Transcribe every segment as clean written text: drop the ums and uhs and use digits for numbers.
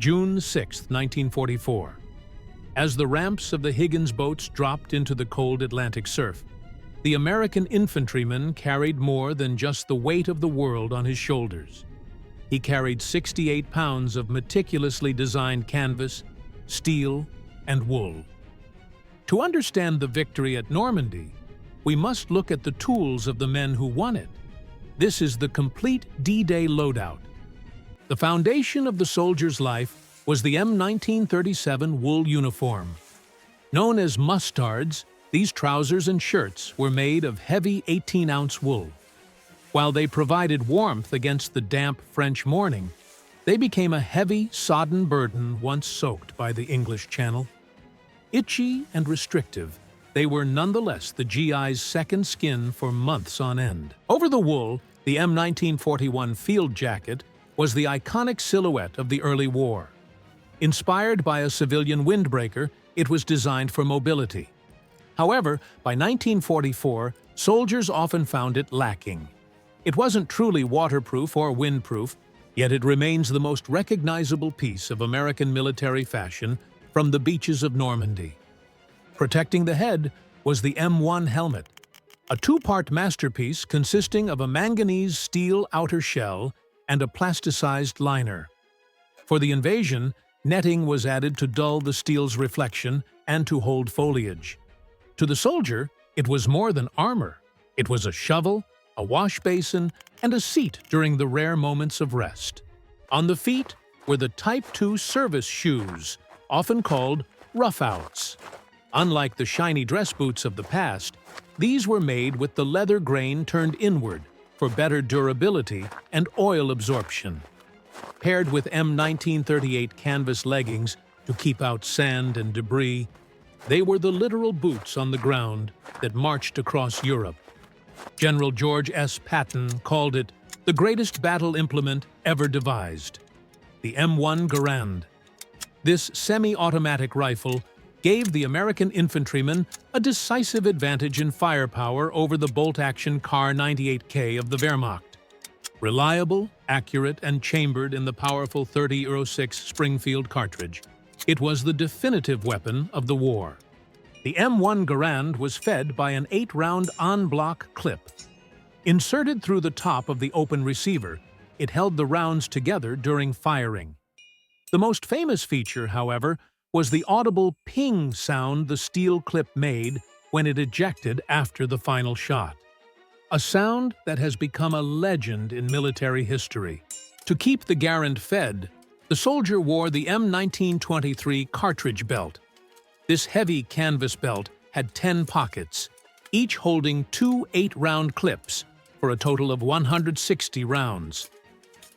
June 6, 1944. As the ramps of the Higgins boats dropped into the cold Atlantic surf, the American infantryman carried more than just the weight of the world on his shoulders. He carried 68 pounds of meticulously designed canvas, steel, and wool. To understand the victory at Normandy, we must look at the tools of the men who won it. This is the complete D-Day loadout. The foundation of the soldier's life was the M1937 wool uniform. Known as mustards, these trousers and shirts were made of heavy 18-ounce wool. While they provided warmth against the damp French morning, they became a heavy, sodden burden once soaked by the English Channel. Itchy and restrictive, they were nonetheless the GI's second skin for months on end. Over the wool, the M1941 field jacket was the iconic silhouette of the early war. Inspired by a civilian windbreaker, it was designed for mobility. However, by 1944, soldiers often found it lacking. It wasn't truly waterproof or windproof, yet it remains the most recognizable piece of American military fashion from the beaches of Normandy. Protecting the head was the M1 helmet, a two-part masterpiece consisting of a manganese steel outer shell and a plasticized liner. For the invasion, netting was added to dull the steel's reflection and to hold foliage. To the soldier, it was more than armor. It was a shovel, a wash basin, and a seat during the rare moments of rest. On the feet were the Type II service shoes, often called roughouts. Unlike the shiny dress boots of the past, these were made with the leather grain turned inward for better durability and oil absorption. Paired with M1938 canvas leggings to keep out sand and debris, they were the literal boots on the ground that marched across Europe. General George S. Patton called it the greatest battle implement ever devised, the M1 Garand. This semi-automatic rifle gave the American infantryman a decisive advantage in firepower over the bolt-action Kar 98K of the Wehrmacht. Reliable, accurate, and chambered in the powerful .30-06 Springfield cartridge, it was the definitive weapon of the war. The M1 Garand was fed by an 8-round en-bloc clip. Inserted through the top of the open receiver, it held the rounds together during firing. The most famous feature, however, was the audible ping sound the steel clip made when it ejected after the final shot. A sound that has become a legend in military history. To keep the Garand fed, the soldier wore the M1923 cartridge belt. This heavy canvas belt had 10 pockets, each holding two 8-round clips for a total of 160 rounds.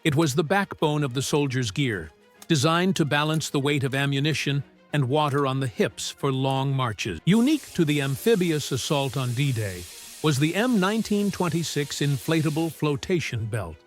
It was the backbone of the soldier's gear, designed to balance the weight of ammunition and water on the hips for long marches. Unique to the amphibious assault on D-Day was the M1926 inflatable flotation belt.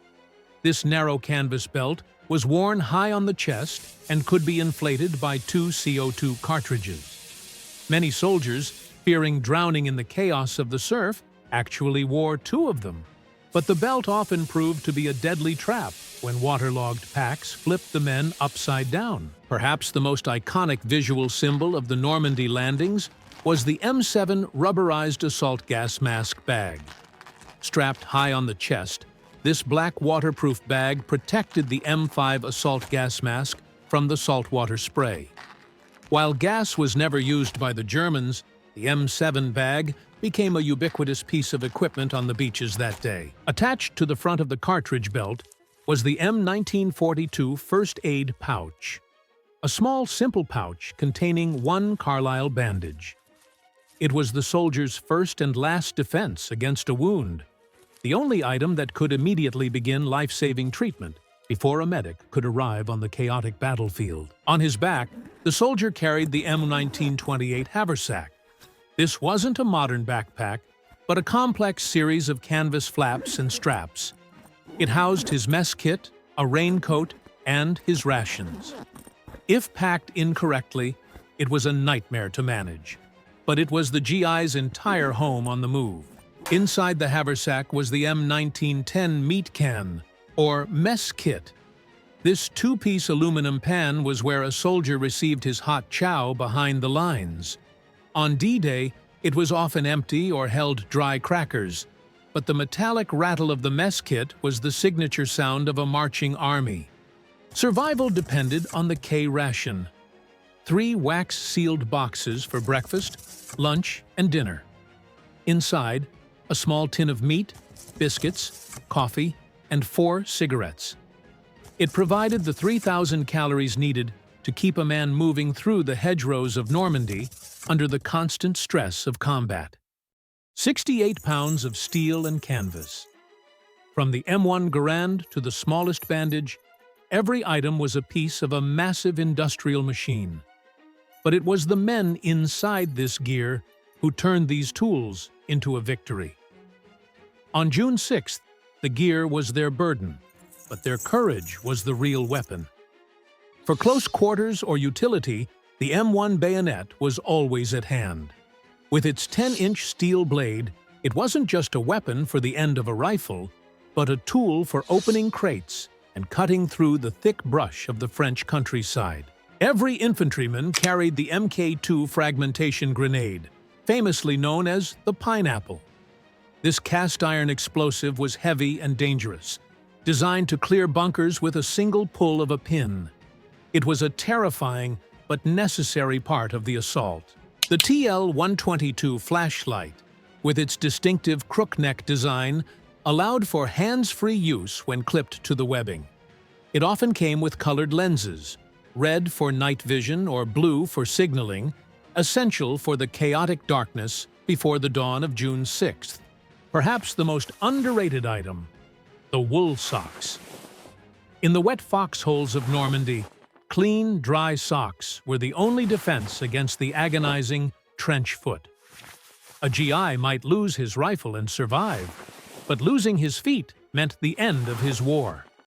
This narrow canvas belt was worn high on the chest and could be inflated by 2 CO2 cartridges. Many soldiers, fearing drowning in the chaos of the surf, actually wore 2 of them. But the belt often proved to be a deadly trap when waterlogged packs flipped the men upside down. Perhaps the most iconic visual symbol of the Normandy landings was the M7 rubberized assault gas mask bag. Strapped high on the chest, this black waterproof bag protected the M5 assault gas mask from the saltwater spray. While gas was never used by the Germans, the M7 bag became a ubiquitous piece of equipment on the beaches that day. Attached to the front of the cartridge belt was the M1942 first aid pouch, a small, simple pouch containing 1 Carlisle bandage. It was the soldier's first and last defense against a wound, the only item that could immediately begin life-saving treatment before a medic could arrive on the chaotic battlefield. On his back, the soldier carried the M1928 haversack. This wasn't a modern backpack, but a complex series of canvas flaps and straps. It housed his mess kit, a raincoat, and his rations. If packed incorrectly, it was a nightmare to manage. But it was the GI's entire home on the move. Inside the haversack was the M1910 meat can, or mess kit. This two-piece aluminum pan was where a soldier received his hot chow behind the lines. On D-Day, it was often empty or held dry crackers, but the metallic rattle of the mess kit was the signature sound of a marching army. Survival depended on the K-Ration. 3 wax-sealed boxes for breakfast, lunch, and dinner. Inside, a small tin of meat, biscuits, coffee, and 4 cigarettes. It provided the 3,000 calories needed to keep a man moving through the hedgerows of Normandy under the constant stress of combat. 68 pounds of steel and canvas. From the M1 Garand to the smallest bandage, every item was a piece of a massive industrial machine. But it was the men inside this gear who turned these tools into a victory. On June 6th, the gear was their burden, but their courage was the real weapon. For close quarters or utility, the M1 bayonet was always at hand. With its 10-inch steel blade, it wasn't just a weapon for the end of a rifle, but a tool for opening crates and cutting through the thick brush of the French countryside. Every infantryman carried the Mk2 fragmentation grenade, famously known as the pineapple. This cast-iron explosive was heavy and dangerous, designed to clear bunkers with a single pull of a pin. It was a terrifying but necessary part of the assault. The TL-122 flashlight, with its distinctive crook-neck design, allowed for hands-free use when clipped to the webbing. It often came with colored lenses, red for night vision or blue for signaling, essential for the chaotic darkness before the dawn of June 6th. Perhaps the most underrated item, the wool socks. In the wet foxholes of Normandy, clean, dry socks were the only defense against the agonizing trench foot. A GI might lose his rifle and survive, but losing his feet meant the end of his war.